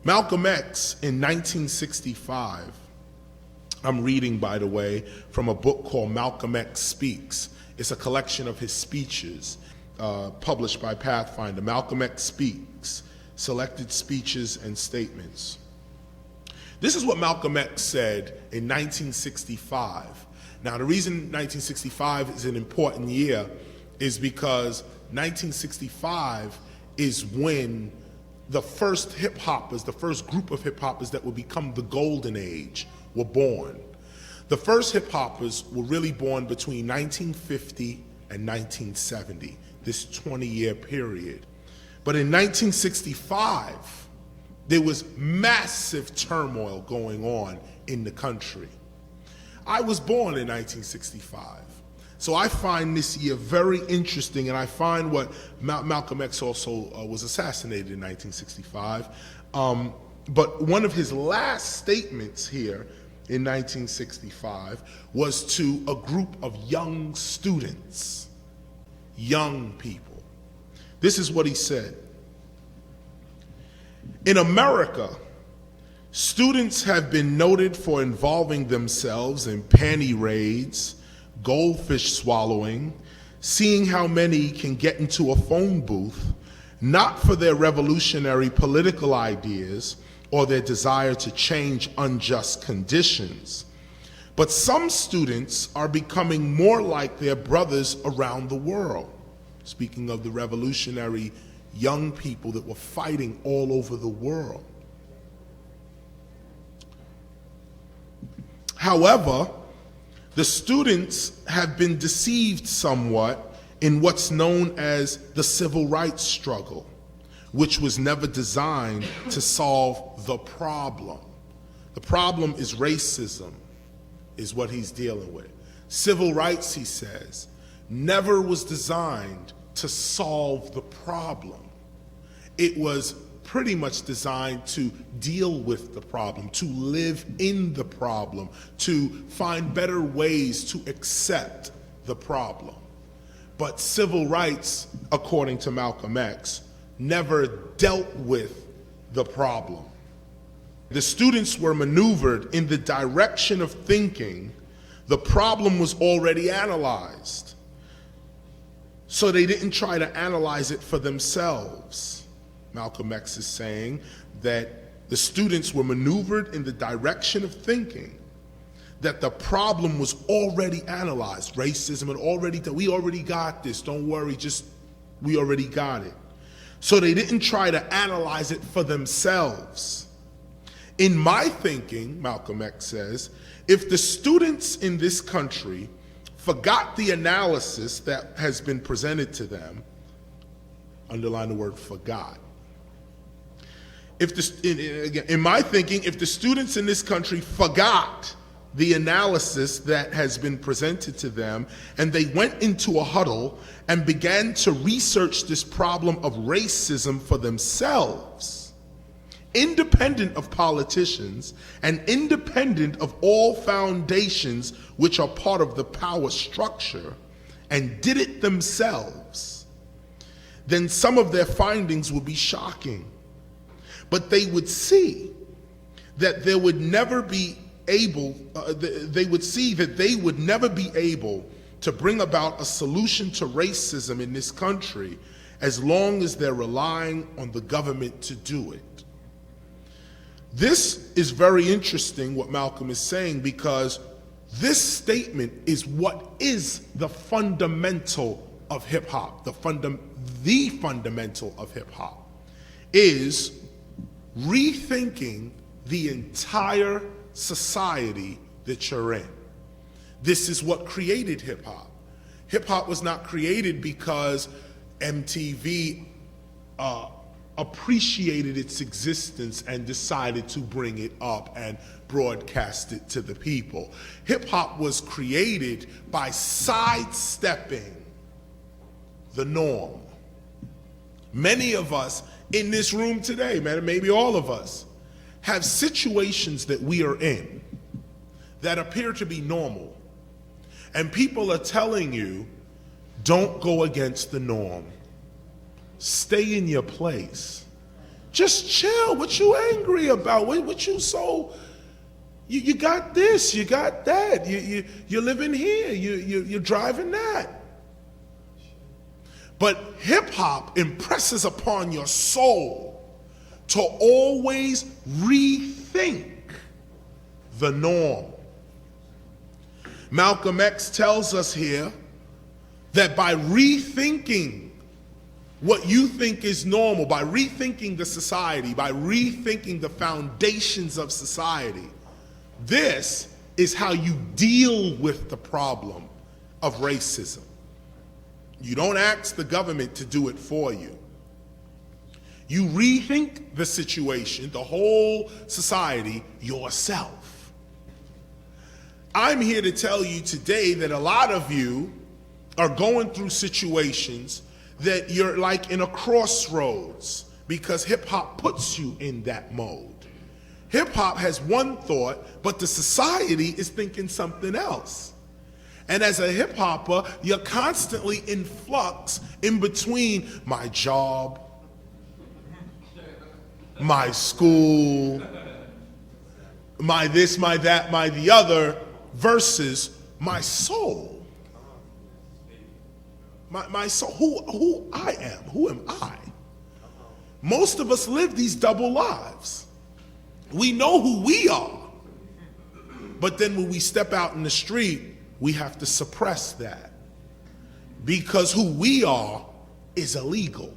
Malcolm X in 1965, I'm reading, by the way, from a book called Malcolm X Speaks. It's a collection of his speeches published by Pathfinder. Malcolm X Speaks, Selected Speeches and Statements. This is what Malcolm X said in 1965. Now, the reason 1965 is an important year is because 1965 is when the first hip-hoppers, the first group of hip-hoppers that would become the golden age were born. The first hip-hoppers were really born between 1950 and 1970, this 20-year period. But in 1965, there was massive turmoil going on in the country. I was born in 1965. So I find this year very interesting, and I find what Malcolm X also was assassinated in 1965. But one of his last statements here in 1965 was to a group of young students, young people. This is what he said. In America, students have been noted for involving themselves in panty raids, goldfish swallowing, seeing how many can get into a phone booth, not for their revolutionary political ideas or their desire to change unjust conditions. But some students are becoming more like their brothers around the world. Speaking of the revolutionary young people that were fighting all over the world. However, the students have been deceived somewhat in what's known as the civil rights struggle, which was never designed to solve the problem. The problem is racism, is what he's dealing with. Civil rights, he says, never was designed to solve the problem. It was pretty much designed to deal with the problem, to live in the problem, to find better ways to accept the problem. But civil rights, according to Malcolm X, never dealt with the problem. The students were maneuvered in the direction of thinking the problem was already analyzed. So they didn't try to analyze it for themselves. Malcolm X is saying that the students were maneuvered in the direction of thinking that the problem was already analyzed. Racism and we already got this, don't worry, we already got it. So they didn't try to analyze it for themselves. In my thinking, Malcolm X says, if the students in this country forgot the analysis that has been presented to them, underline the word forgot. In my thinking, if the students in this country forgot the analysis that has been presented to them and they went into a huddle and began to research this problem of racism for themselves, independent of politicians and independent of all foundations which are part of the power structure, and did it themselves, then some of their findings would be shocking. But they would see that they would never be able to bring about a solution to racism in this country as long as they're relying on the government to do it. This is very interesting what Malcolm is saying, because this statement is what is the fundamental of hip-hop. The fundamental of hip-hop is rethinking the entire society that you're in. This is what created hip-hop. Hip-hop was not created because MTV appreciated its existence and decided to bring it up and broadcast it to the people. Hip-hop was created by sidestepping the norm. Many of us in this room today, man, maybe all of us, have situations that we are in that appear to be normal. And people are telling you, don't go against the norm. Stay in your place. Just chill. What you angry about? What you so... You got this, you got that. You're living here, you're driving that. But hip-hop impresses upon your soul to always rethink the norm. Malcolm X tells us here that by rethinking what you think is normal, by rethinking the society, by rethinking the foundations of society, this is how you deal with the problem of racism. You don't ask the government to do it for you. You rethink the situation, the whole society, yourself. I'm here to tell you today that a lot of you are going through situations that you're like in a crossroads because hip-hop puts you in that mode. Hip-hop has one thought, but the society is thinking something else. And as a hip-hopper, you're constantly in flux in between my job, my school, my this, my that, my the other, versus my soul. My soul, who I am, who am I? Most of us live these double lives. We know who we are, but then when we step out in the street, we have to suppress that because who we are is illegal.